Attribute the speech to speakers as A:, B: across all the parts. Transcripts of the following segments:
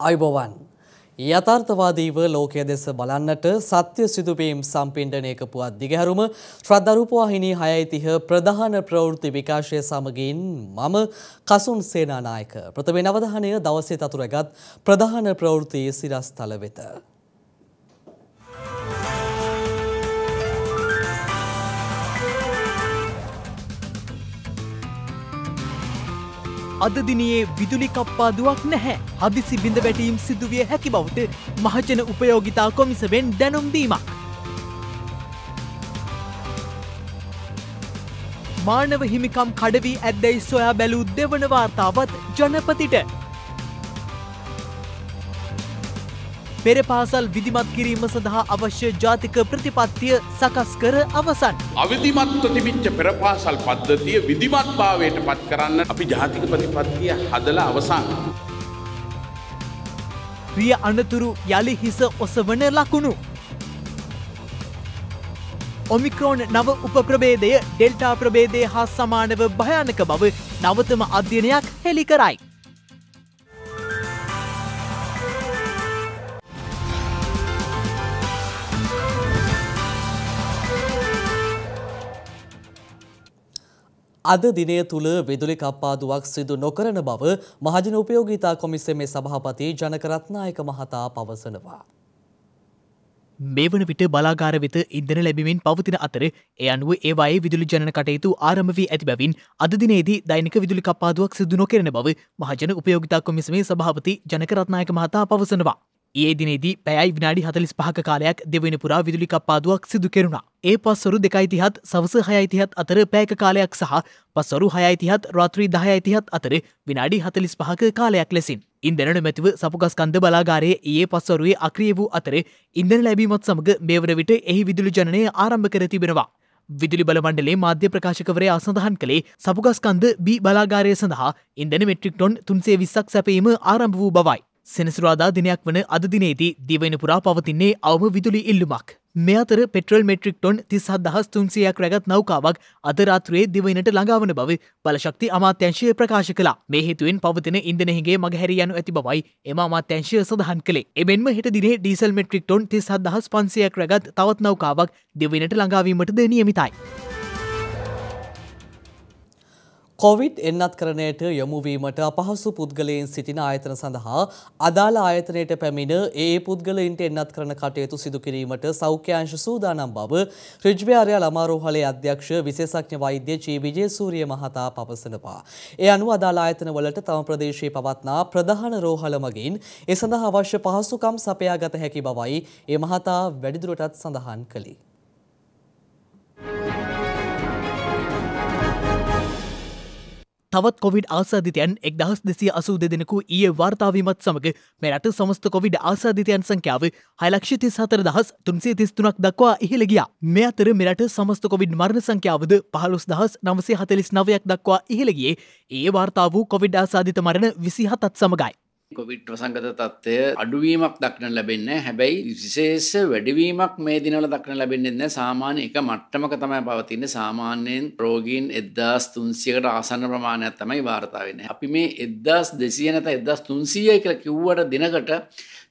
A: අයිබෝවන් යථාර්ථවාදීව ලෝකයේ දෙස බලන්නට සත්‍ය සිදුවීම් සම්පින්ඩනයක පුවත් දිගහැරුම ශ්‍රද්ධා රූපවාහිනී 6:30 ප්‍රධාන ප්‍රවෘත්ති විකාශය සමගින් මම කසුන් සේනානායක ප්‍රථම අවධානය දවසේ තතුරගත් ප්‍රධාන ප්‍රවෘත්ති සිරස්තල වෙත.
B: අද දිනයේ විදුලි කප්පාදුවක් නැහැ. හදිසි බිඳ වැටීම් සිදුවිය හැකි බවට මහජන උපයෝගිතා කොමිසමෙන් දැනුම් දීමක්. මානව හිමිකම් කඩවී ඇද්දැයි සොයා බැලූ දෙවන වාර්තාවත් ජනපතිට. පෙර පාසල් විධිමත් කිරීම සඳහා අවශ්‍ය ජාතික ප්‍රතිපත්තිය සකස් කර අවසන්.
C: අවිධිමත්ව තිබිච්ච පෙර පාසල් පද්ධතිය විධිමත් භාවයට පත් කරන්න අපි ජාතික ප්‍රතිපත්තිය හදලා අවසන්.
B: ප්‍රිය අනතුරු යලි හිස ඔසවන ලකුණු. ඔමික්‍රෝන් නව උපප්‍රභේදය ඩෙල්ටා ප්‍රභේදය හා සමානව භයානක බව නවතම අධ්‍යයනයක් හෙළි කරයි.
A: අද දිනය තුළ විදුලි කප්පාදුවක් සිදු නොකරන බව මහජන උපයෝගීතා කොමිසමේ සභාපති ජනක රත්නායක මහතා පවසනවා.
B: මේ වන විට බලාගාර වෙත ඉන්ධන ලැබීමෙන් පවතින අතර ඒ අනුව ඒවායේ විදුලි ජනන කටයුතු ආරම්භ වී ඇති බැවින් අද දිනේදී දෛනික විදුලි කප්පාදුවක් සිදු නොකරන බව මහජන උපයෝගීතා කොමිසමේ සභාපති ජනක රත්නායක මහතා පවසනවා. ඊයේ දිනේදී පැයයි විනාඩි 45ක කාලයක් දෙවන පුරා විදුලි කප්පාදුවක් සිදු කෙරුණා. ඒ පස්වරු 2:30 සවස 6:30 අතර පැයක කාලයක් සහ පස්වරු 6:30 රාත්‍රී 10:30 අතර විනාඩි 45ක කාලයක් ලෙසින්. ඉන්ධන නොමැතිව සපුගස්කන්ධ බලාගාරයේ ඊයේ පස්වරුවේ අක්‍රිය වූ අතර ඉන්ධන ලැබීමත් සමග මේ වන විට එහි විදුලි ජනනය ආරම්භ කර තිබෙනවා. විදුලි බල මණ්ඩලයේ මාධ්‍ය ප්‍රකාශකවරයා සඳහන් කළේ සපුගස්කන්ධ B බලාගාරය සඳහා ඉන්ධන මෙට්‍රික් ටොන් 320ක් සැපයීම ආරම්භ වූ බවයි. සෙනසුරාදා දිනයක් වන අද දිනේදී දිවයින පුරා පවතින්නේ අවම විදුලි ඉල්ලුමක්. මේ අතර පෙට්‍රල් මෙට්‍රික් ටොන් 37300ක් රැගත් නෞකාවක් අද රාත්‍රියේ දිවයිනට ළඟාවන බව බලශක්ති අමාත්‍යාංශය ප්‍රකාශ කළා. මේ හේතුවෙන් පවතින ඉන්ධන හිඟේ මගහැරී යනු ඇති බවයි එම අමාත්‍යාංශය සඳහන් කළේ. එමෙන්ම හෙට දිනේ ඩීසල් මෙට්‍රික් ටොන් 37500ක් රැගත් තවත් නෞකාවක් දිවයිනට ළඟාවීමටද නියමිතයි.
A: කොවිඩ් එන්නත්කරණයට යොමුවීමට අපහසු පුද්ගලයන් සිටින ආයතන සඳහා අදාළ ආයතනයට පැමිණ ඒ පුද්ගලයින්ට එන්නත් කරන කටයුතු සිදු කිරීමට සෞඛ්‍යාංශ සූදානම් බව රිජ්වේ ආර්යල අමාරෝහලේ අධ්‍යක්ෂ විශේෂඥ වෛද්‍ය ජී විජේසූරිය මහතා පවසනවා. ඒ අනුව අදාළ ආයතන වලට තම ප්‍රදේශයේ පවත්නා ප්‍රධාන රෝහල මගින් ඒ සඳහා අවශ්‍ය පහසුකම් සපයා ගත හැකි බවයි ඒ මහතා වැඩිදුරටත් සඳහන් කළේ.
B: තවත් කොවිඩ් ආසාදිතයන් 1282 දෙනෙකු ඊයේ වාර්තා වීමත් සමග මේ රට සමස්ත කොවිඩ් ආසාදිතයන් සංඛ්‍යාව 6,34,333ක් දක්වා ඉහළ ගියා. මේ අතර මේ රට සමස්ත කොවිඩ් මරණ සංඛ්‍යාවද 15,949ක් දක්වා ඉහළ ගියේ ඊයේ වාර්තා වූ කොවිඩ් ආසාදිත මරණ 27ත් සමගයි.
D: කොවිඩ් ප්‍රසංගත තත්ත්වය අඩුවීමක් දක්නට ලැබෙන්නේ නැහැ. හැබැයි විශේෂ වැඩිවීමක් මේ දිනවල දක්නට ලැබෙන්නේ නැහැ. සාමාන්‍ය එක මට්ටමක තමයි පවතින්නේ. සාමාන්‍යයෙන් රෝගීන් 1300කට ආසන්න ප්‍රමාණයක් තමයි වාර්තා වෙන්නේ. අපි මේ 1200 නැත්නම් 1300 කියලා කිව්වට දිනකට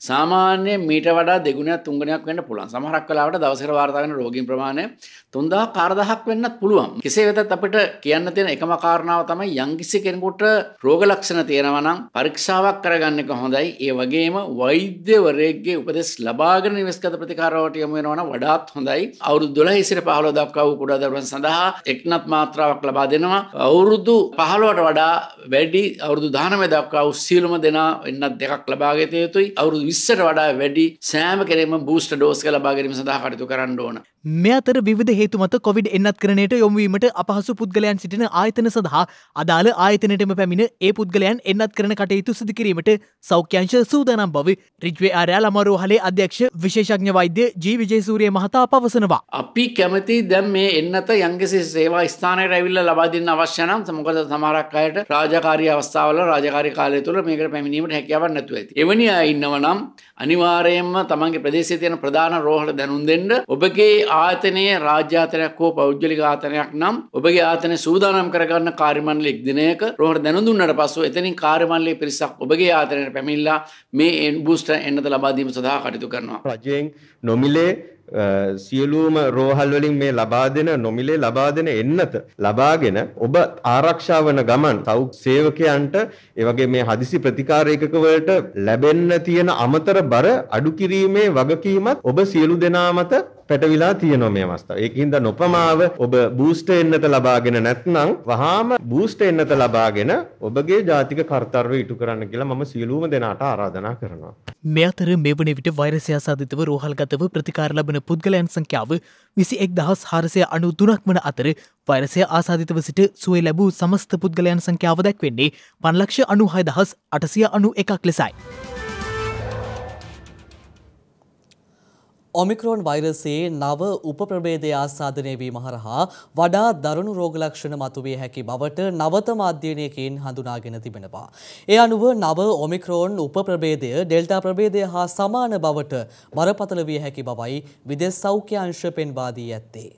D: සාමාන්‍ය මීට වඩා දෙගුණයක් තුන්ගුණයක් වෙන්න පුළුවන්. සමහරක් වෙලාවට දවසකට වාර්තා වෙන රෝගීන් ප්‍රමාණය 3000 4000ක් වෙන්නත් පුළුවන්. කෙසේ වෙතත් අපිට කියන්න තියෙන එකම කාරණාව තමයි යම්කිසි කෙනෙකුට රෝග ලක්ෂණ තියෙනවා නම් පරීක්ෂාවක් කරගන්න එක හොඳයි. ඒ වගේම වෛද්‍යවරයෙක්ගේ උපදෙස් ලබාගෙන නිවස්ගත ප්‍රතිකාරවලට යොමු වෙනවා නම් වඩාත් හොඳයි. අවුරුදු 12 සිට 15 දක්වා වූ කුඩා දරුවන් සඳහා එක්නත් මාත්‍රාවක් ලබා දෙනවා. අවුරුදු 15ට වඩා වැඩි අවුරුදු 19 දක්වා වූ සියලුම දෙනා එන්නත් දෙකක් ලබා ගත යුතුයි. අවුරුදු 20ට වඩා වැඩි සෑම කෙනෙක්ම බූස්ටර් ඩෝස් එක ලබා ගැනීම සඳහා කටයුතු කරන්න ඕන.
B: මේ අතර විවිධ හේතු මත කොවිඩ් එන්නත්කරණයට යොමු වීමට අපහසු පුද්ගලයන් සිටින ආයතන සඳහා අදාළ ආයතනයටම පැමිණ ඒ පුද්ගලයන් එන්නත් කරන කටයුතු සිදු කිරීමට සෞඛ්‍යාංශ සූදානම් බව රිජ්වේ ආර්යල අමාරෝහලේ අධ්‍යක්ෂ විශේෂඥ වෛද්‍ය ජී විජේසූරිය මහතා පවසනවා.
D: අපි කැමති දැන් මේ එන්නත යම්කිසි සේවා ස්ථානයකට ඇවිල්ලා ලබා දෙන්න අවශ්‍ය නම් මොකද සමහරක් අයට රාජකාරී අවස්ථාවල රාජකාරී කාලය තුල මේකට පැමිණීමට හැකියාවක් නැතුව ඇති. එවැනි අය ඉන්නවා නම් නම් අනිවාර්යයෙන්ම තමන්ගේ ප්‍රදේශයේ තියෙන ප්‍රධාන රෝහල දැනුම් දෙන්න. ඔබගේ ආයතනයේ රාජ්‍ය ආයතනයක් හෝ පෞද්ගලික ආයතනයක් නම් ඔබගේ ආයතනය සූදානම් කරගන්න කාර්ය මණ්ඩලයේ එක් දිනයක රෝහල දැනුම් දුන්නාට පස්සෙ එතනින් කාර්ය මණ්ඩලයේ පිරිසක් ඔබගේ ආයතනයට පැමිණලා මේ බූස්ටර් එන්නත ලබා දීම සඳහා කටයුතු කරනවා.
E: රජයෙන් නොමිලේ සියලුම රෝහල් වලින් මේ ලබා දෙන නොමිලේ ලබා දෙන එන්නත ලබාගෙන ඔබ ආරක්ෂා වන ගමන් සෞඛ්‍ය සේවකයන්ට ඒ වගේ මේ හදිසි ප්‍රතිකාර ඒකක වලට ලැබෙන්න තියෙන අමතර බර අඩු කිරීමේ වගකීමත් ඔබ සියලු දෙනා මත පැටවිලා තියෙනවා මේ අවස්ථාවේ. ඒකින්ද නොපමාව ඔබ බූස්ටර් එන්නත ලබාගෙන නැත්නම් වහාම බූස්ටර් එන්නත ලබාගෙන ඔබගේ ජාතික කර්තව්‍ය ඉටු කරන්න කියලා මම සියලුම දෙනාට ආරාධනා කරනවා.
B: මේ අතර මේ වන විට වෛරසය ආසාදිතව රෝහල්ගතව ප්‍රතිකාර ලබන පුද්ගලයන් සංඛ්‍යාව 21,493ක් වන අතර වෛරසය ආසාදිතව සිට සුවය ලැබූ සමස්ත පුද්ගලයන් සංඛ්‍යාව දැක්වෙන්නේ 5,96,891ක් ලෙසයි.
A: ඔමික්‍රෝන් වෛරසයේ නව උපප්‍රභේදය ආසාදනය වීම හරහා වඩා දරුණු රෝග ලක්ෂණ මතුවිය හැකි බවට නවතම අධ්‍යයනයකින් හඳුනාගෙන තිබෙනවා. ඒ අනුව නව ඔමික්‍රෝන් උපප්‍රභේදය ඩෙල්ටා ප්‍රභේදය හා සමාන බවට බරපතල විය හැකි බවයි විදේශ සෞඛ්‍ය අංශ පෙන්වා දී ඇත්තේ.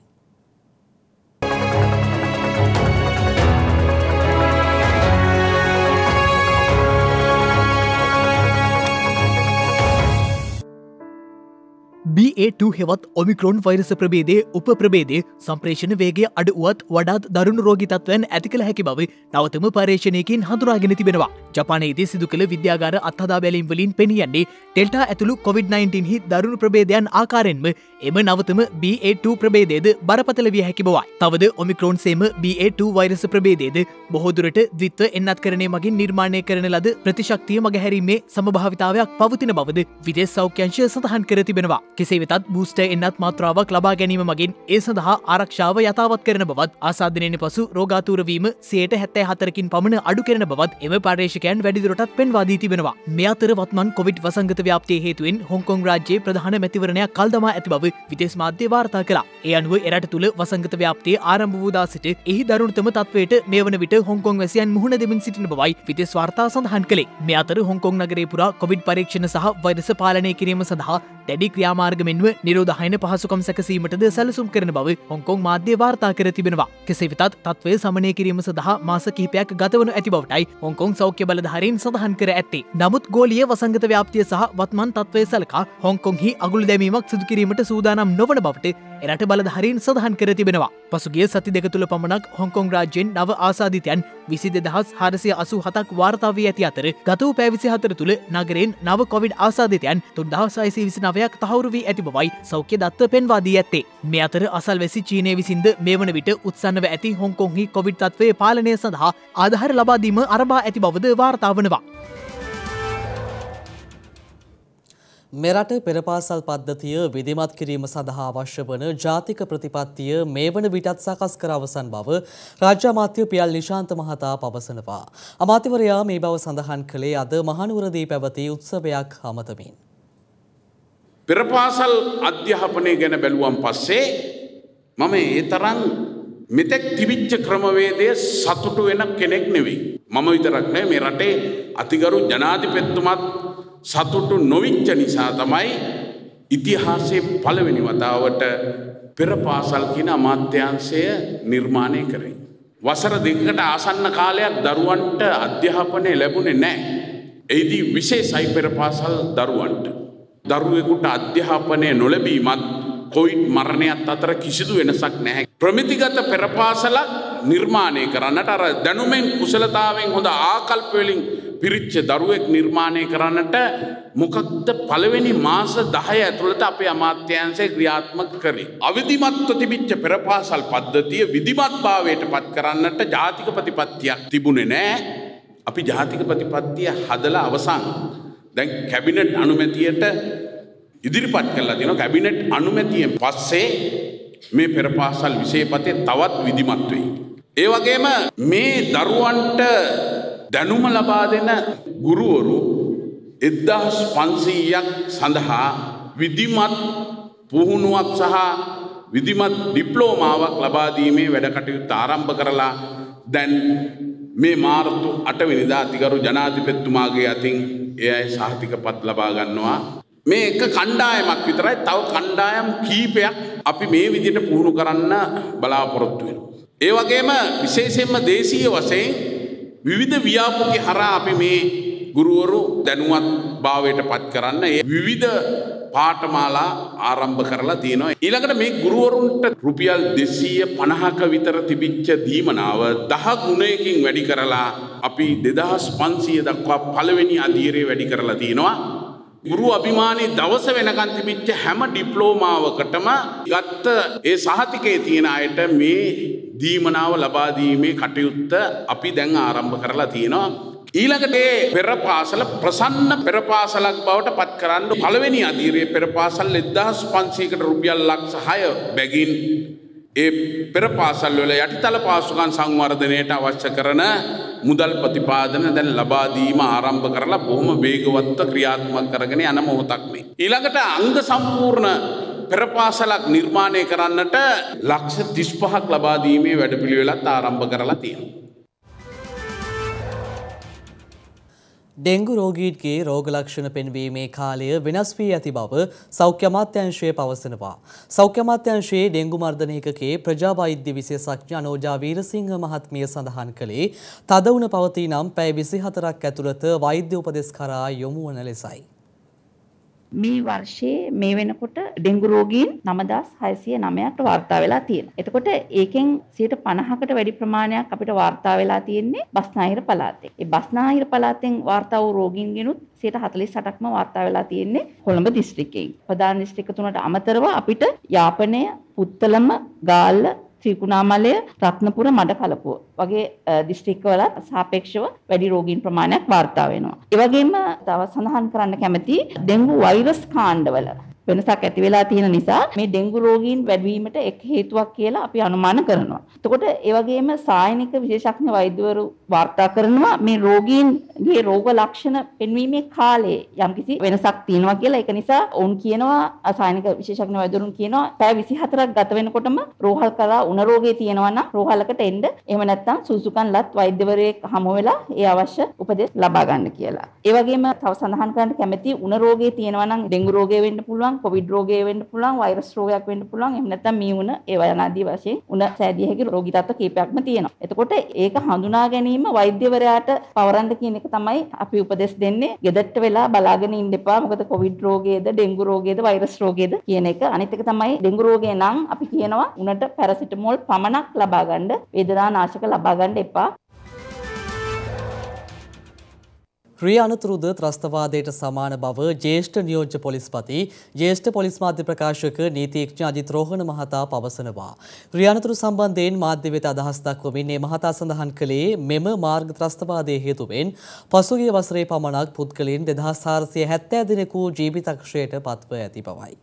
B: BA2 හෙවත් ඔමික්‍රෝන් වෛරස ප්‍රභේදයේ උප ප්‍රභේදයේ සම්ප්‍රේෂණ වේගය අඩු වුවත් වඩාත් දරුණු රෝගී තත්ත්වයන් ඇති කළ හැකි බව නවතම පර්යේෂණයකින් හඳුනාගෙන තිබෙනවා. ජපානයේදී සිදු කළ විද්‍යාගාර අත්හදා බැලීම් වලින් පෙනී යන්නේ ඩෙල්ටා ඇතුළු COVID-19 හි දරුණු ප්‍රභේදයන් ආකාරයෙන්ම එම නවතම BA2 ප්‍රභේදයේද බරපතල විය හැකි බවයි. තවද ඔමික්‍රෝන් සේම BA2 වෛරස ප්‍රභේදයේද බොහෝ දුරට ද්විත්ව එන්නත්කරණය මගින් නිර්මාණය කරන ලද ප්‍රතිශක්තිය මගහැරීමේ සමභාවිතාවයක් පවතින බවද විදේශ සෞඛ්‍ය අංශය සඳහන් කර තිබෙනවා. කෙසේ වෙතත් බූස්ටර් එන්නත් මාත්‍රාවක් ලබා ගැනීම මගින් ඒ සඳහා ආරක්ෂාව යථාවත් කරන බවත් ආසාදනයෙන් පසු රෝගාතුර වීම 74%කින් පමණ අඩු කරන බවත් එම පර්යේෂකයන් වැඩිදුරටත් පෙන්වා දී තිබෙනවා. මේ අතර වත්මන් කොවිඩ් වසංගත ව්‍යාප්තිය හේතුවෙන් හොංකොං රාජ්‍යයේ ප්‍රධාන මැතිවරණයක් කල් දමා ඇති බව විදේශ මාධ්‍ය වාර්තා කළා. ඒ අනුව එරට තුළ වසංගත ව්‍යාප්තිය ආරම්භ වූ දා සිට එහි දරුණුතම තත්වයට මේ වන විට හොංකොං වැසියන් මුහුණ දෙමින් සිටින බවයි විදේශ වාර්තා සඳහන් කළේ. මේ අතර හොංකොං නගරයේ පුරා කොවිඩ් පරීක්ෂණ සහ වෛරස පාලනය කිරීම සඳහා දැඩි ක්‍රියාමාර්ග මෙන්ව නිරෝධහයන පහසුකම් සැකසීමටද සැලසුම් කරන බව හොංකොං මාධ්‍ය වාර්තා කර තිබෙනවා. කෙසේ වෙතත් තත්ත්වය සමනය කිරීම සඳහා මාස කිහිපයක් ගතවනු ඇති බවටයි හොංකොං සෞඛ්‍ය බලධාරීන් සඳහන් කර ඇත්තේ. නමුත් ගෝලීය වසංගත ව්‍යාප්තිය සහ වත්මන් තත්ත්වය සලකා හොංකොංහි අගුල් දැමීමක් සිදු කිරීමට සූදානම් නොවන බවට එරට බලධාරීන් සඳහන් කර තිබෙනවා. පසුගිය සති දෙක තුළ පමණක් හොංකොං රාජ්‍යයෙන් නව ආසාදිතයන් 22,487ක් වාර්තා වී ඇති අතර ගත වූ පැය 24 තුළ නගරයෙන් නව කොවිඩ් ආසාදිතයන් 3,629ක් තහවුරු වී ඇති බවයි සෞඛ්‍ය දත්ත පෙන්වා දී ඇත්තේ. මේ අතර අසල්වැසි චීනය විසින්ද මේ වන විට උත්සන්නව ඇති හොංකොංහි කොවිඩ් තත්ත්වයේ පාලනය සඳහා ආධාර ලබා දීම අරඹා ඇති බවද වාර්තා වනවා.
A: මෙරට පෙරපාසල් පද්ධතිය විධිමත් කිරීම සඳහා අවශ්‍ය වන ජාතික ප්‍රතිපත්තිය මේ වන විටත් සකස් කර අවසන් බව රාජ්‍ය අමාත්‍ය පියල් නිශාන්ත මහතා පවසනවා. අමාත්‍යවරයා මේ බව සඳහන් කළේ අද මහනුවරදී පැවති උත්සවයක් අමතමින්.
C: පෙරපාසල් අධ්‍යාපනය ගැන බැලුවම් පස්සේ මම ඒ තරම් මෙතෙක් තිබිච්ච ක්‍රමවේදය සතුටු වෙන කෙනෙක් නෙවෙයි. මම විතරක් නෙවෙයි මේ රටේ අතිගරු ජනාධිපතිතුමත් සතුටු නොවිච්ච නිසා තමයි ඉතිහාසයේ පළවෙනි වතාවට පෙරපාසල් කියන අමාත්‍යාංශය නිර්මාණය කරේ. වසර දෙකකට ආසන්න කාලයක් දරුවන්ට අධ්‍යාපනය ලැබුණේ නැහැ. එහිදී විශේෂයි පෙරපාසල් දරුවන්ට. දරුවෙකුට අධ්‍යාපනය නොලැබීමත් කොවිඩ් මරණයත් අතර කිසිදු වෙනසක් නැහැ. ප්‍රමිතිගත පෙරපාසලක් නිර්මාණය කරන්නට අර දැනුමෙන් කුසලතාවෙන් හොඳ ආකල්ප වලින් පිරිච්ච දරුවෙක් නිර්මාණය කරන්නට මොකක්ද පළවෙනි මාස 10 ඇතුළත අපේ අමාත්‍යාංශය ක්‍රියාත්මක කරේ. අවිධිමත්ව තිබිච්ච පෙරපාසල් පද්ධතිය විධිමත්භාවයට පත් කරන්නට ජාතික ප්‍රතිපත්තියක් තිබුණේ නැහැ. අපි ජාතික ප්‍රතිපත්තිය හදලා අවසන්. දැන් කැබිනට් අනුමැතියට ඉදිරිපත් කළා තියෙනවා. කැබිනට් අනුමැතියෙන් පස්සේ මේ පෙරපාසල් විෂයපතේ තවත් විධිමත් වෙයි. ඒ වගේම මේ දරුවන්ට දැනුම ලබා දෙන ගුරුවරු 1500ක් සඳහා විධිමත් පුහුණුවක් සහ විධිමත් ඩිප්ලෝමාවක් ලබා දීමේ වැඩ කටයුතු ආරම්භ කරලා දැන් මේ මාර්තු 8 වෙනිදා අතිගරු ජනාධිපතිතුමාගේ අතින් ඒ අය සහතිකපත් ලබා ගන්නවා. මේ එක කණ්ඩායමක් විතරයි, තව කණ්ඩායම් කීපයක් අපි මේ විදිහට පුහුණු කරන්න බලාපොරොත්තු වෙනවා. ඒ වගේම විශේෂයෙන්ම දේශීය වශයෙන් විවිධ ව්‍යාපෘති හරහා අපි මේ ගුරුවරු දැනුවත් භාවයට පත් කරන්න ඒ විවිධ පාඨමාලා ආරම්භ කරලා තියෙනවා. ඊළඟට මේ ගුරුවරුන්ට රුපියල් 250ක විතර තිබිච්ච දීමනාව 10 ගුණයකින් වැඩි කරලා අපි 2500 දක්වා පළවෙනි අධීරේ වැඩි කරලා තියෙනවා. ගුරු අභිමානී දවස වෙනකන් තිබිච්ච හැම ඩිප්ලෝමාවකටම ගත්ත ඒ සහතිකයේ තියෙන අයට මේ දීමනාව ලබා දීමේ කටයුත්ත අපි දැන් ආරම්භ කරලා තියෙනවා. ඊළඟට පෙර පාසල ප්‍රසන්න පෙර පාසලක් බවට පත් කරන්න පළවෙනි අධීරයේ පෙර පාසල් 1500කට රුපියල් ලක්ෂ 6 බැගින් ඒ පෙර පාසල් වල යටිතල පාසුකම් සංවර්ධනයට අවශ්‍ය කරන මුදල් ප්‍රතිපාදන දැන් ලබා දීම ආරම්භ කරලා බොහොම වේගවත්ව ක්‍රියාත්මක කරගෙන යන මොහොතක් මේ. ඊළඟට අංග සම්පූර්ණ පෙර පාසලක් නිර්මාණය කරන්නට ලක්ෂ 35ක් ලබා දීමේ වැඩපිළිවෙලත් ආරම්භ කරලා තියෙනවා.
A: ඩෙංගු රෝගීන්ගේ රෝග ලක්ෂණ පෙන්වීමේ කාලය වෙනස් වී ඇති බව සෞඛ්‍ය අමාත්‍යාංශය පවසනවා. සෞඛ්‍ය අමාත්‍යාංශයේ ඩෙංගු මර්ධන ඒකකයේ ප්‍රජා වෛද්‍ය විශේෂඥ අනෝජා වීරසිංහ මහත්මිය සඳහන් කළේ තද වුණ පවතී නම් පැය 24ක් ඇතුළත වෛද්‍ය උපදෙස් කරා යොමු වන ලෙසයි.
F: මේ වර්ෂයේ මේ වෙනකොට ඩෙංගු රෝගීන් 9609ක් වාර්තා වෙලා තියෙනවා. එතකොට ඒකෙන් 50%කට වැඩි ප්‍රමාණයක් අපිට වාර්තා වෙලා තියෙන්නේ බස්නාහිර පළාතේ. ඒ බස්නාහිර පළාතෙන් වාර්තා වූ රෝගීන්ගෙනුත් 48%ක්ම වාර්තා වෙලා තියෙන්නේ කොළඹ දිස්ත්‍රික්කයෙන්. ප්‍රධාන දිස්ත්‍රික්ක තුනට අමතරව අපිට යාපනය, පුත්තලම, ගාල්ල, ත්‍රිකුණාමලය, රත්නපුර, මඩකලපුව වගේ දිස්ත්‍රික්කවල සාපේක්ෂව වැඩි රෝගීන් ප්‍රමාණයක් වාර්තා වෙනවා. ඒ වගේම තව සඳහන් කරන්න කැමති ඩෙංගු වෛරස් කාණ්ඩවල වෙනසක් ඇති වෙලා තියෙන නිසා මේ ඩෙංගු රෝගීන් වැඩි වීමට එක් හේතුවක් කියලා අපි අනුමාන කරනවා. එතකොට ඒ වගේම සායනික විශේෂඥ වෛද්‍යවරු වාර්තා කරනවා මේ රෝගීන්ගේ රෝග ලක්ෂණ පෙන්වීමේ කාලයේ යම්කිසි වෙනසක් තියෙනවා කියලා. ඒක නිසා ඔවුන් කියනවා සායනික විශේෂඥ වෛද්‍යවරුන් කියනවා පැය 24ක් ගත වෙනකොටම රෝහල් කරා උණ රෝගේ තියෙනවා නම් රෝහලකට එන්න. එහෙම නැත්නම් සුසුකන්ලත් වෛද්‍යවරයෙක් හමු වෙලා ඒ අවශ්‍ය උපදෙස් ලබා ගන්න කියලා. ඒ වගේම තව සඳහන් කරන්න කැමති උණ රෝගේ තියෙනවා නම් ඩෙංගු රෝගය වෙන්න පුළුවන්, කොවිඩ් රෝගය වෙන්න පුළුවන්, වෛරස් රෝගයක් වෙන්න පුළුවන්. එහෙම නැත්නම් මේ උණ ඒ වයනාදී වශයෙන් උණ සෑදිය හැකි රෝගී තත්ත්ව කීපයක්ම තියෙනවා. එතකොට ඒක හඳුනා ගැනීම වෛද්‍යවරයාට පවරන්න කියන එක තමයි අපි උපදෙස් දෙන්නේ. ගෙදරට වෙලා බලාගෙන ඉන්න එපා. මොකද කොවිඩ් රෝගයේද, ඩෙංගු රෝගයේද, වෛරස් රෝගයේද කියන එක. අනිත් එක තමයි ඩෙංගු රෝගය නම් අපි කියනවා උණට පැරසිටමෝල් පමණක් ලබා ගන්න, වේදනානාශක ලබා ගන්න එපා.
A: ක්‍රිය අනතුරුද ත්‍රස්තවාදයට සමාන බව ජ්‍යෙෂ්ඨ නියෝජ්‍ය පොලිස්පති ජ්‍යෙෂ්ඨ පොලිස් මාධ්‍ය ප්‍රකාශක නීතිඥ අජිත් රෝහණ මහතා පවසනවා. ක්‍රිය අනතුරු සම්බන්ධයෙන් මාධ්‍ය වෙත අදහස් දක්වමින් මේ මහතා සඳහන් කළේ මෙම මාර්ග ත්‍රස්තවාදයේ හේතුවෙන් පසුගිය වසරේ පමණක් පුද්ගලයන් 2470 දෙනෙකු ජීවිතක්ෂයට පත්ව ඇති බවයි.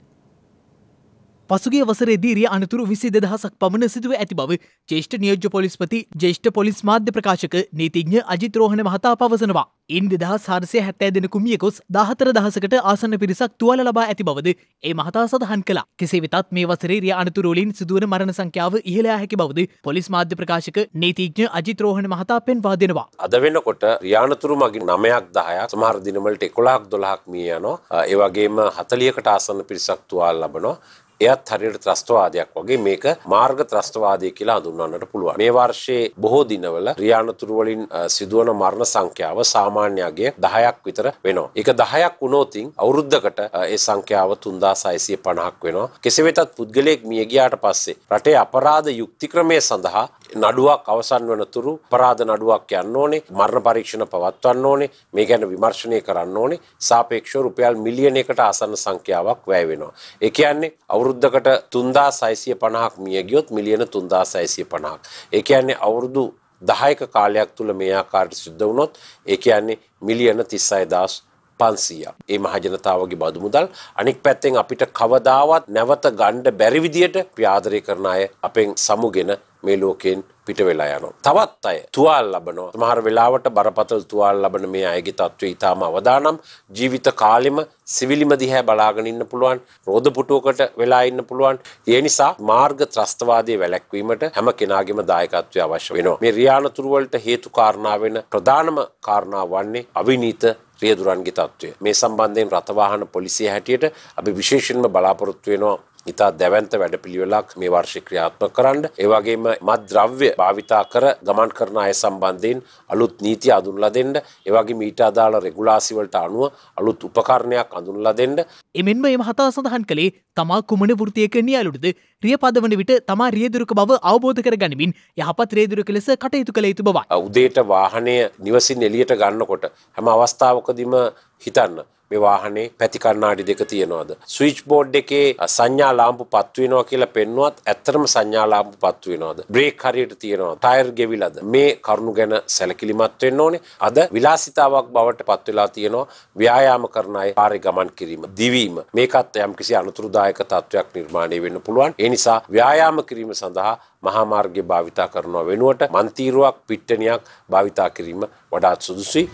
B: පසුගිය වසරේදී රිය අනතුරු 22000ක් පමණ සිදුව ඇති බව ජ්‍යෙෂ්ඨ නියෝජ්‍ය පොලිස්පති ජ්‍යෙෂ්ඨ පොලිස් මාධ්‍ය ප්‍රකාශක නීතිඥ අජිත් රෝහණ මහතා පවසනවා. ඉන් 2470 දෙනෙකු මිය ගොස් 14000කට ආසන්න පිරිසක් තුවාල ලබා ඇති බවද ඒ මහතා සඳහන් කළා. කෙසේ වෙතත් මේ වසරේ රිය අනතුරු වලින් සිදුවන මරණ සංඛ්‍යාව ඉහළ යා හැකි බවද පොලිස් මාධ්‍ය ප්‍රකාශක නීතිඥ අජිත් රෝහණ මහතා පෙන්වා දෙනවා.
G: අද වෙනකොට රිය අනතුරු මගින් 9ක් 10ක් සමහර දිනවලට 11ක් 12ක් මිය යනවා. ඒ වගේම 40කට ආසන්න පිරිසක් තුවාල ලබනවා. එයත් හරියට ත්‍රස්තවාදයක් වගේ මේක මාර්ග ත්‍රස්තවාදය කියලා හඳුන්වන්නට පුළුවන්. මේ වර්ෂයේ බොහෝ දිනවල රිය අනතුරු වලින් සිදුවන මරණ සංඛ්‍යාව සාමාන්‍යයෙන් 10ක් විතර වෙනවා. ඒක 10ක් වුණොතින් අවුරුද්දකට ඒ සංඛ්‍යාව 3650ක් වෙනවා. කෙසේ වෙතත් පුද්ගලයෙක් මිය ගියාට පස්සේ රටේ අපරාධ යුක්තික්‍රමයේ සඳහා නඩුවක් අවසන් වන තුරු අපරාධ නඩුවක් යන්න ඕනේ, මරණ පරීක්ෂණ පවත්වන්න ඕනේ, මේ ගැන විමර්ශනය කරන්න ඕනේ. සාපේක්ෂව රුපියල් මිලියනයකට ආසන්න සංඛ්‍යාවක් වැය වෙනවා. ඒ කියන්නේ අවුරුද්දකට 3650ක් මිය ගියොත් මිලියන 3650ක්. ඒ කියන්නේ අවුරුදු 10ක කාලයක් තුල මේ ආකාරයට සිද්ධ වුණොත් ඒ කියන්නේ මිලියන 36500ක්. ඒ මහ ජනතාවගේ බදු මුදල් අනික් පැත්තෙන් අපිට කවදාවත් නැවත ගන්න බැරි විදියට ආදරය කරන අය අපෙන් සමුගෙන මේ ලෝකෙන් පිට වෙලා යනවා. තවත් අය තුවාල ලබනවා. සමහර වෙලාවට බරපතල තුවාල ලබන මේ අයගේ තත්ත්වය ඊටාම අවදානම් ජීවිත කාලෙම සිවිලිම දිහා බලාගෙන ඉන්න පුළුවන්. රෝද පුටුවකට වෙලා ඉන්න පුළුවන්. ඒ නිසා මාර්ග ත්‍රස්තවාදයේ වැළැක්වීමට හැම කෙනාගේම දායකත්වය අවශ්‍ය වෙනවා. මේ රිය අනතුරු වලට හේතු කාරණා වෙන ප්‍රධානම කාරණා වන්නේ අවිනීත රියදුරන්ගේ තත්ත්වය. මේ සම්බන්ධයෙන් රථවාහන පොලිසිය හැටියට අපි විශේෂයෙන්ම බලාපොරොත්තු වෙනවා ඉතා දැවැන්ත වැඩපිළිවෙලක් මේ වර්ෂේ ක්‍රියාත්මක කරන්න. ඒ වගේම මත් ද්‍රව්‍ය භාවිතා කර ගමන් කරන අය සම්බන්ධයෙන් අලුත් නීති අඳුන්ලා දෙන්න. ඒ වගේම ඊට අදාළ රෙගුලාසි වලට අනුව අලුත් උපකරණයක් අඳුන්ලා දෙන්න.
B: එමෙන්ම මේ මහතා සඳහන් කළේ තමා කුමන වෘත්තියක නියලුටද රිය පදවන විට තමා රියදුරක බව අවබෝධ කර ගනිමින් යහපත් රියදුරක ලෙස කටයුතු කළ යුතු බවයි.
G: උදේට වාහනය නිවසින් එළියට ගන්නකොට හැම අවස්ථාවකදීම හිතන්න මේ වාහනේ පැති කණ්ණාඩි දෙක තියෙනවද? ස්විච් බෝඩ් එකේ සංඥා ලාම්පු පත් වෙනවා කියලා පෙන්නුවත් ඇත්තටම සංඥා ලාම්පු පත් වෙනවද? බ්‍රේක් හරියට තියෙනවද? ටයර් ගෙවිලාද? මේ කරුණු ගැන සැලකිලිමත් වෙන්න ඕනේ. අද විලාසිතාවක් බවට පත් වෙලා තියෙනවා ව්‍යායාම කරන අය පාරේ ගමන් කිරීම, දිවීම. මේකත් යම්කිසි අනුතුරුදායක තත්වයක් නිර්මාණය වෙන්න පුළුවන්. ඒ නිසා ව්‍යායාම කිරීම සඳහා මහා මාර්ගය භාවිතා කරනවා වෙනුවට මන්තිරුවක් පිට්ටනියක් භාවිතා කිරීම වඩාත් සුදුසුයි.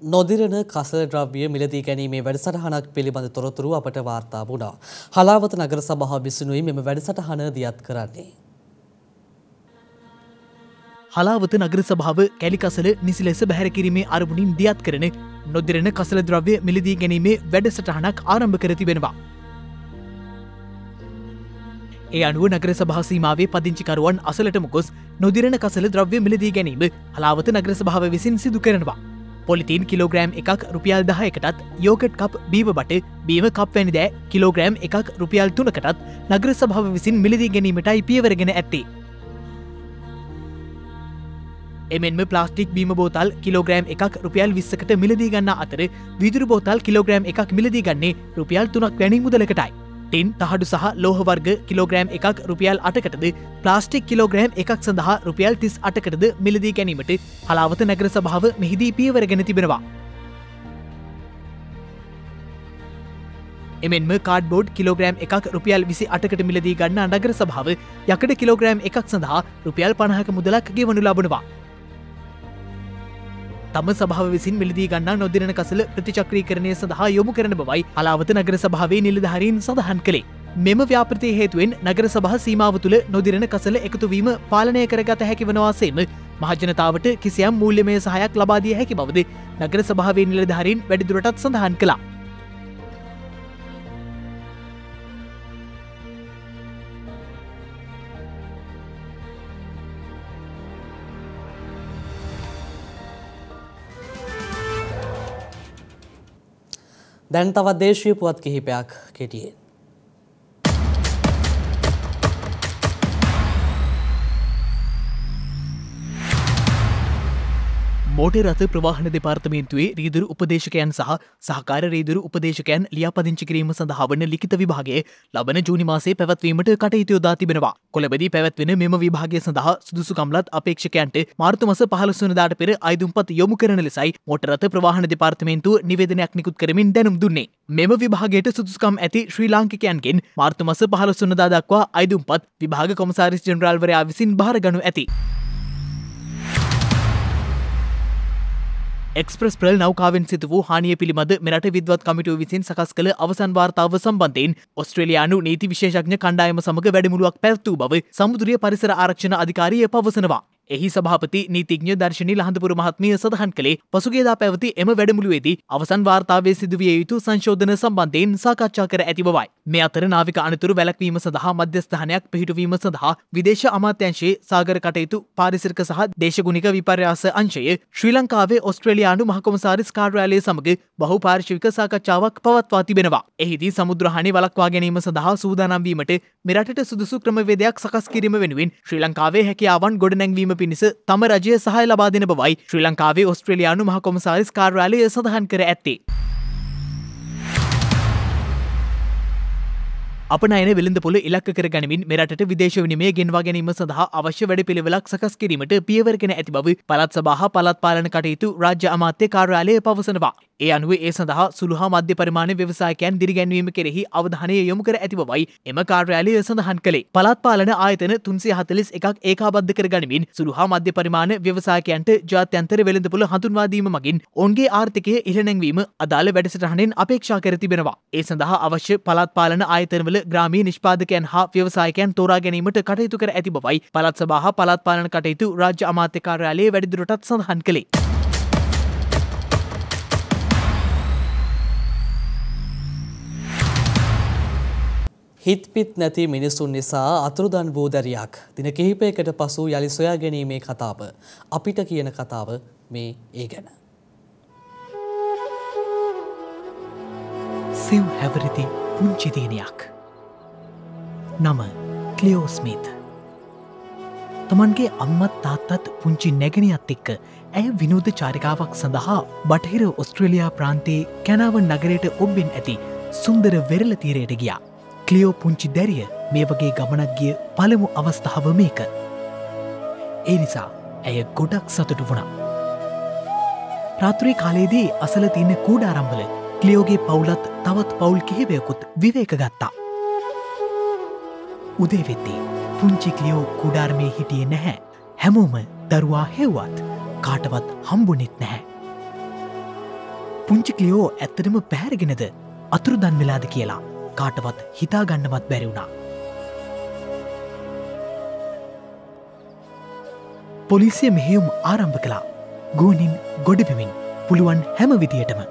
A: නොදිරන කසල ද්‍රව්‍ය මිලදී ගැනීමේ වැඩසටහනක් පිළිබඳ තොරතුරු අපට වාර්තා වුණා. හලාවත නගර සභාව විසිනුයි මෙම වැඩසටහන දියත් කරන්නේ.
B: හලාවත නගර සභාව කැලි කසල නිසි ලෙස බැහැර කිරීමේ අරමුණින් දියත් කරන නොදිරන කසල ද්‍රව්‍ය මිලදී ගැනීමේ වැඩසටහනක් ආරම්භ කර තිබෙනවා. ඒ අනුව නගර සභා සීමාවේ පදිංචිකරුවන් අසලටම ගොස් නොදිරන කසල ද්‍රව්‍ය මිලදී ගැනීම හලාවත නගර සභාව විසින් සිදු කරනවා. පොලිතීන් කිලෝග්‍රෑම් එකක් රුපියල් 10කටත් යෝගට් කප් බීම බට බීම කප් වැනි දෑ කිලෝග්‍රෑම් එකක් රුපියල් 3කටත් නගර සභාව විසින් මිලදී ගැනීමටයි පියවරගෙන ඇත්තේ. එමෙන්ම ප්ලාස්ටික් බීම බෝතල් කිලෝග්‍රෑම් එකක් රුපියල් 20කට මිලදී ගන්නා අතර වීදුරු බෝතල් කිලෝග්‍රෑම් එකක් මිලදී ගන්නේ රුපියල් 3ක් වැනි මුදලකටයි. ටින් තහඩු සහ ලෝහ වර්ග කිලෝග්‍රෑම් එකක් රුපියල් 8කටද ප්ලාස්ටික් කිලෝග්‍රෑම් එකක් සඳහා රුපියල් 38කටද මිලදී ගැනීමට හලාවත නගර සභාව මෙහිදී පියවරගෙන තිබෙනවා. එමෙන්ම කාඩ්බෝඩ් කිලෝග්‍රෑම් එකක් රුපියල් 28කට මිලදී ගන්නා නගර සභාව යකඩ කිලෝග්‍රෑම් එකක් සඳහා රුපියල් 50ක මුදලක් ගෙවනු ලබනවා. තම සභාව විසින් මිලදී ගන්නා නොදිරන කසල ප්‍රතිචක්‍රීකරණය සඳහා යොමු කරන බවයි හලාවත නගර සභාවේ නිලධාරීන් සඳහන් කළේ. මෙම ව්‍යාපෘතිය හේතුවෙන් නගර සභා සීමාව තුළ නොදිරන කසල එකතුවීම පාලනය කරගත හැකි වනවාසේම මහජනතාවට කිසියම් මූල්‍යමය සහයක් ලබා දිය හැකි බවද නගර සභාවේ නිලධාරීන් වැඩිදුරටත් සඳහන් කළා.
A: දැන් තවත් දේශීය පුවත් කිහිපයක් කෙටියෙන්.
B: මෝටර් රථ ප්‍රවාහන දෙපාර්තමේන්තුවේ රීදුරු උපදේශකයන් සහ සහකාර රීදුරු උපදේශකයන් ලියාපදිංචි කිරීම සඳහා වන ලිඛිත විභාගය ලබන ජූනි මාසයේ පැවැත්වීමට කටයුතු යොදා තිබෙනවා. කොළඹදී පැවැත්වෙන මෙම විභාගය සඳහා සුදුසුකම්ලත් අපේක්ෂකයන්ට මාර්තු මාස 15 වෙනිදාට පෙර අයදුම්පත් යොමු කරන ලෙසයි මෝටර් රථ ප්‍රවාහන දෙපාර්තමේන්තුව නිවේදනයක් නිකුත් කරමින් දැනුම් දුන්නේ. මෙම විභාගයට සුදුසුකම් ඇති ශ්‍රී ලාංකිකයන්ගෙන් මාර්තු මාස 15 වෙනිදා දක්වා අයදුම්පත් විභාග කොමසාරිස් ජෙනරාල්වරයා විසින් බාරගනු ඇති. එක්ස්ප්‍රස් ප්‍රල් නෞකාවෙන් සිදු වූ හානිය පිළිබඳ මෙරට විද්වත් කමිටුව විසින් සකස් කළ අවසන් වාර්තාව සම්බන්ධයෙන් ඔස්ට්‍රේලියානු නීති විශේෂඥ කණ්ඩායම සමග වැඩමුළුවක් පැවැත්වූ බව සමුද්‍රීය පරිසර ආරක්ෂණ අධිකාරිය පවසනවා. එහි සභාපති නීතිඥ දර්ශනී ලහඳපුර මහත්මිය සඳහන් කළේ පසුගියදා පැවති එම වැඩමුළුවේදී අවසන් වාර්තාවේ සිදුවිය යුතු සංශෝධන සම්බන්ධයෙන් සාකච්ඡා කර ඇති බවයි. මේ අතර නාවික අනතුරු වැළැක්වීම සඳහා මධ්‍යස්ථානයක් පිහිටුවීම සඳහා විදේශ අමාත්‍යාංශයේ සාගර කටයුතු පාරිසරික සහ දේශගුණික විපර්යාස අංශය ශ්‍රී ලංකාවේ ඔස්ට්‍රේලියානු මහ කොමසාරිස් කාර්යාලය සමග බහුපාර්ශ්වික සාකච්ඡාවක් පවත්වා තිබෙනවා. එහිදී සමුද්‍ර හානි වළක්වා ගැනීම සඳහා සූදානම් වීමට මෙරටට සුදුසු ක්‍රමවේදයක් සකස් කිරීම වෙනුවෙන් ශ්‍රී ලංකාවේ හැකියාවන් ගොඩනැංවීම පිණිස තම රජය සහාය ලබා දෙන බවයි ශ්‍රී ලංකාවේ ඔස්ට්‍රේලියානු මහ කොමසාරිස් කාර්යාලය සඳහන් කර ඇත්තේ. අපනයන වෙළඳපොළ ඉලක්ක කර ගනිමින් මෙරටට විදේශ විනිමය ගෙන්වා ගැනීම සඳහා අවශ්‍ය වැඩපිළිවෙලක් සකස් කිරීමට පියවරගෙන ඇති බව පළාත් සභා පළාත් පාලන කටයුතු රාජ්‍ය අමාත්‍ය කාර්යාලය පවසනවා. ඒ අනුව ඒ සඳහා සුළු හා මධ්‍ය පරිමාණ ව්‍යවසායකයන් දිරිගැන්වීම කෙරෙහි අවධානය යොමු කර ඇති බවයි එම කාර්යාලය සඳහන් කළේ. පළාත් පාලන ආයතන 341ක් ඒකාබද්ධ කර ගනිමින් සුළු හා මධ්‍ය පරිමාණ ව්‍යවසායකයන්ට ජාත්‍යන්තර වෙළඳපොළ හඳුන්වා දීම මගින් ඔවුන්ගේ ආර්ථිකය ඉහළ නැංවීම අදාළ වැඩසටහනෙන් අපේක්ෂා කර තිබෙනවා. ඒ සඳහා අවශ්‍ය පළාත් පාලන ආයතනවල ග්‍රාමීය නිෂ්පාදකයන් හා ව්‍යවසායකයන් තෝරා ගැනීමට කටයුතු කර ඇති බවයි පළාත් සභා හා පළාත් පාලන කටයුතු රාජ්‍ය අමාත්‍ය කාර්යාලයේ වැඩිදුරටත් සඳහන් කළේ.
A: හිත්පිත් නැති මිනිසුන් නිසා අතුරුදන් වූ දැරියක් දින කිහිපයකට පසු යළි සොයා ගැනීමේ කතාව අපිට කියන කතාව මේ ඒ ගැන.
B: සිව් හැවරිදි පුංචි දිනයක්. නම ක්ලියෝ ස්මිත්. තමන්ගේ අම්මත් තාත්තත් පුංචි නැගණියත් එක්ක ඇය විනෝද චාරිකාවක් සඳහා බටහිර ඔස්ට්‍රේලියා ප්‍රාන්තයේ කැනාවන් නගරයට ඔබ්බෙන් ඇති සුන්දර වෙරළ තීරයට ගියා. ක්ලියෝ පුංචි දැරිය මේ වගේ ගමනක් ගිය පළමු අවස්ථාව මේක. ඒ නිසා ඇය ගොඩක් සතුටු වුණා. රාත්‍රී කාලයේදී අසල තියෙන කූඩාරම්වල ක්ලියෝගේ පවුලත් තවත් පවුල් කිහිපයකුත් විවේක ගත්තා. උදේ වෙද්දී පුංචි ක්ලියෝ කුඩාරමේ හිටියේ නැහැ. හැමෝම දරුවා හෙව්වත් කාටවත් හම්බුනෙත් නැහැ. පුංචි ක්ලියෝ ඇත්තටම පැහැරගෙනද අතුරුදන් වෙලාද කියලා කාටවත් හිතාගන්නවත් බැරි වුණා. පොලිසිය මෙහෙයුම් ආරම්භ කළා. ගුවනින් ගොඩබිමින් පුළුවන් හැම විදියටම.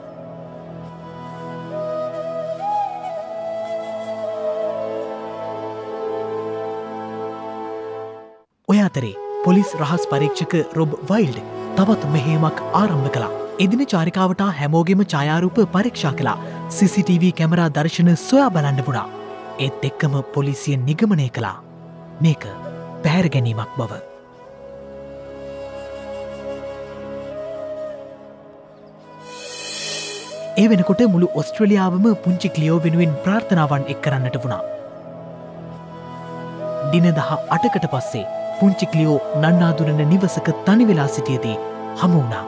B: ඔය අතරේ පොලිස් රහස් පරීක්ෂක රොබ් වයිල්ඩ් තවත් මෙහෙයුමක් ආරම්භ කළා. එදින චාරිකාවට හැමෝගෙම ඡායාරූප පරීක්ෂා කළා. CCTV කැමරා දර්ශන සොයා බලන්න වුණා. ඒත් එක්කම පොලිසිය නිගමනය කළා මේක පැහැර ගැනීමක් බව. ඒ වෙනකොට මුළු ඔස්ට්‍රේලියාවම පුංචි ක්ලියෝ වෙනුවෙන් ප්‍රාර්ථනාවන් එක් කරන්නට වුණා. දින 18කට පස්සේ පුංචි ක්ලියෝ නන්නාදුරන නිවසක තනි වෙලා සිටියදී හමු වුණා.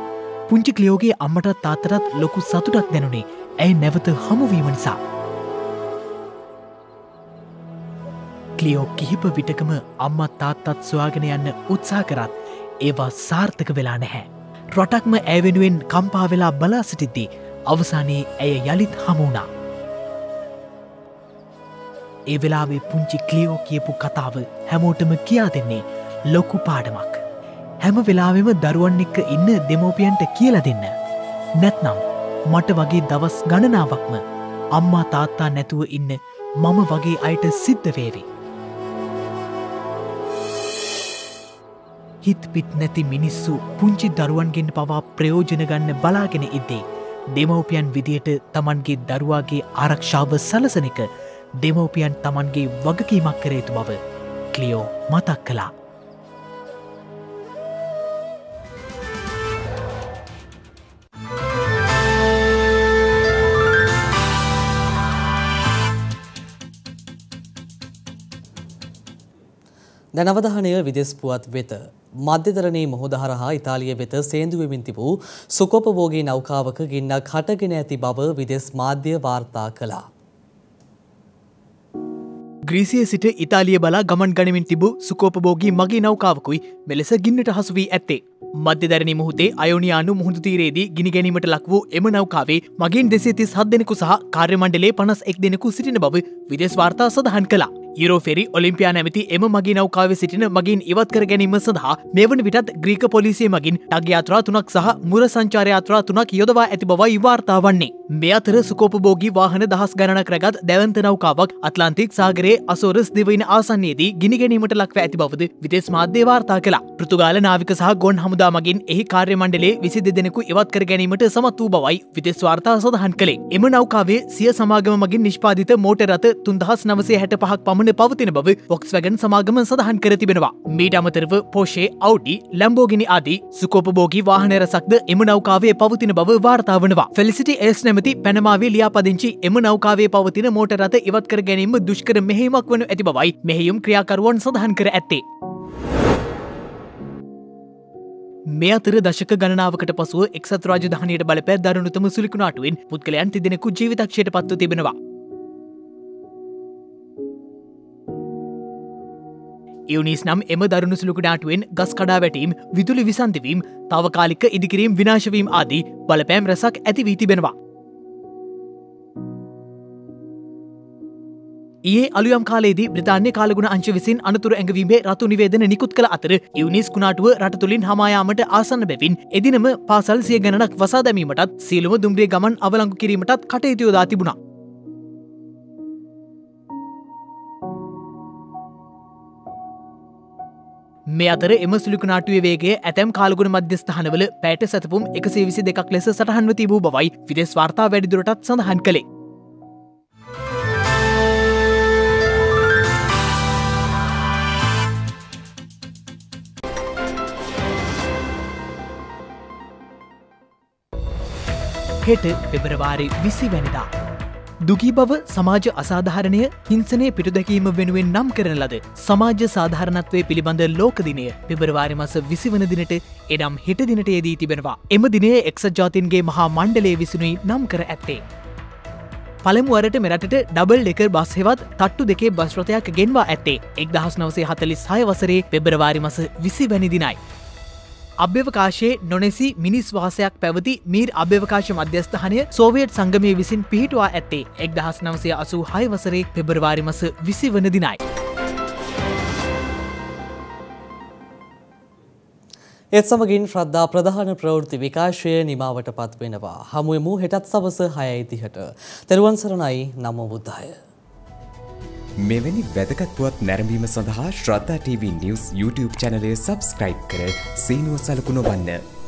B: පුංචි ක්ලියෝගේ අම්මටත් තාත්තටත් ලොකු සතුටක් දැනුනේ ඇය නැවත හමුවීම නිසා. ක්ලියෝ කිහිප විටකම අම්මත් තාත්තත් සොයාගෙන යන්න උත්සාහ කරත් ඒවා සාර්ථක වෙලා නැහැ. රටක්ම ඇය වෙනුවෙන් කම්පා වෙලා බලා සිටිද්දී අවසානයේ ඇය යළිත් හමු වුණා. ඒ වෙලාවේ පුංචි ක්ලියෝ කියපු කතාව හැමෝටම කියා දෙන්නේ ලොකු පාඩමක්. හැම වෙලාවෙම දරුවන් එක්ක ඉන්න දෙමෝපියන්ට කියලා දෙන්න. නැත්නම් මට වගේ දවස් ගණනාවක්ම අම්මා තාත්තා නැතුව ඉන්න මම වගේ අයට සිද්ධ වේවි. හිත් පිට නැති මිනිස්සු පුංචි දරුවන්ගෙන් පවා ප්‍රයෝජන ගන්න බලාගෙන ඉද්දී දෙමව්පියන් විදියට තමන්ගේ දරුවාගේ ආරක්ෂාව සලසන එක දෙමව්පියන් තමන්ගේ වගකීමක් කර යුතු බව ක්ලියෝ මතක් කළා.
A: දැන් අවධානය විදෙස් පුවත් වෙත. මධ්‍යදරණී මුහුද හරහා ඉතාලිය වෙත සේන්දු වෙමින් තිබූ සුකොපභෝගී නෞකාවක ගින්නක් හටගෙන ඇති බව විදෙස් මාධ්‍ය වාර්තා කළා.
B: ග්‍රීසිය සිට ඉතාලිය බලා ගමන් ගනිමින් තිබූ සුකෝපභෝගී මගේ නෞකාවකුයි මෙලෙස ගින්නට හසු වී ඇත්තේ. මධ්‍යදරණී මුහුදේ අයෝනියානු මුහුදු තීරයේදී ගිනි ගැනීමට ලක් වූ එම නෞකාවේ මගින් 237 දෙනෙකු සහ කාර්ය මණ්ඩලයේ 51 දෙනෙකු සිටින බව විදෙස් වාර්තා සඳහන් කළා. යුරෝෆෙරි ඔලිම්පියා නැමැති එම මගී නෞකාවේ සිටින මගින් ඉවත් කර ගැනීම සඳහා මේ වන විටත් ග්‍රීක පොලිසිය මගින් ටග් යාත්‍රා 3ක් සහ මුර සංචාර යාත්‍රා 3ක් යොදවා ඇති බවයි වාර්තා වන්නේ. මේ අතර සුකෝපභෝගී වාහන දහස් ගණනක් රැගත් දැවන්ත නෞකාවක් අට්ලාන්තික් සාගරයේ අසෝරස් දිවයින ආසන්නයේදී ගිනි ගැනීමට ලක්ව ඇති බවද විදෙස් මාධ්‍ය වාර්තා කළා. පෘතුගාල නාවික සහ ගොන් හමුදා මගින් එහි කාර්ය මණ්ඩලයේ 22 දෙනෙකු ඉවත් කර ගැනීමට සමත් වූ බවයි විදෙස් වාර්තා සඳහන් කළේ. එම නෞකාවේ සිය සමාගම මගින් නිෂ්පාදිත මෝටර් රථ 3965ක් පමණ පවතින බව වොක්ස්වැගන් සමාගම සඳහන් කර තිබෙනවා. මීට අමතරව පෝෂේ, අවුඩි, ලැම්බෝගිනි ආදී සුකෝපභෝගී වාහන රැසක්ද එම නෞකාවේ පවතින බව වාර්තා වනවා. ෆෙලිසිටි එස් නැමැති පැනමාවේ ලියාපදිංචි එම නෞකාවේ පවතින මෝටර් රථ ඉවත් කර ගැනීම දුෂ්කර මෙහෙයුමක් වනු ඇති බවයි මෙහෙයුම් ක්‍රියාකරුවන් සඳහන් කර ඇත්තේ. මේ අතර දශක ගණනාවකට පසුව එක්සත් රාජධානියට බලපෑ දරුණුතම සුලිකුණාටුවෙන් පුද්ගලයන් 3 දෙනෙකු ජීවිතක්ෂයට පත්ව තිබෙනවා. ඉයුනිස් නම් එම දරුණු සුළුකුණාටුවෙන් ගස් කඩා වැටීම්, විදුලි විසන්ධිවීම්, තාවකාලික ඉදිකිරීම් විනාශවීම් ආදී බලපෑම් රැසක් ඇති වී තිබෙනවා. ඒ අලුයම් කාලයේදී බ්‍රිතාන්‍ය කාලගුණ අංශ විසින් අනතුරු ඇඟවීමේ රතු නිවේදන නිකුත් කළ අතර යුනිස් කුණාටුව රට තුළින් හමායාමට ආසන්න බැවින් එදිනම පාසල් සිය ගණනක් වසා දැමීමටත් සියලුම දුම්රිය ගමන් අවලංගු කිරීමටත් කටයුතු යොදා තිබුණා. මේ අතර එම සුළුකුණාටුවේ වේගය ඇතැම් කාලගුණ මධ්‍යස්ථානවල පැයට සැතපුම් 122ක් ලෙස සටහන්ව තිබූ බවයි විදෙස් වාර්තා වැඩිදුරටත් සඳහන් කළේ. හෙට පෙබරවාරි 20 වැනිදා දුගී බව සමාජ අසාධාරණය හිංසනය පිටුදැකීම වෙනුවෙන් නම් කරන ලද සමාජ සාධාරණත්වය පිළිබඳ ලෝක දිනය පෙබරවාරි මස 20 වන දිනට එනම් හෙට දිනට යෙදී තිබෙනවා. එම දිනය එක්සත් ජාතීන්ගේ මහා මණ්ඩලය විසිනුයි නම් කර ඇත්තේ. පළමු වරට මෙරටට ඩබල් ඩෙකර් බස් හෙවත් තට්ටු දෙකේ බස් රථයක් ගෙන්වා ඇත්තේ 1946 වසරේ පෙබරවාරි මස 20 වැනි දිනයි. අභ්‍යවකාශයේ නොනෙසි මිනිස් වාසයක් පැවති මීර් අභ්‍යවකාශ මධ්‍යස්ථානය සෝවියට් සංගමය විසින් පිහිටුවා ඇත්තේ 1986 වසරේ පෙබරවාරි මස 20 වන දිනයි.
A: ඒත් සමගින් ශ්‍රද්ධා ප්‍රධාන ප්‍රවෘත්ති විකාශය නිමාවට පත් වෙනවා. හමුවෙමු හෙටත් සවස 6:30ට. තෙරුවන් සරණයි. නමෝ බුද්ධාය.
H: මෙවැනි වැදගත් පුවත් නැරඹීම සඳහා ශ්‍රද්ධා TV News YouTube channel එක subscribe කර සීනුව සලකුණ වන්න.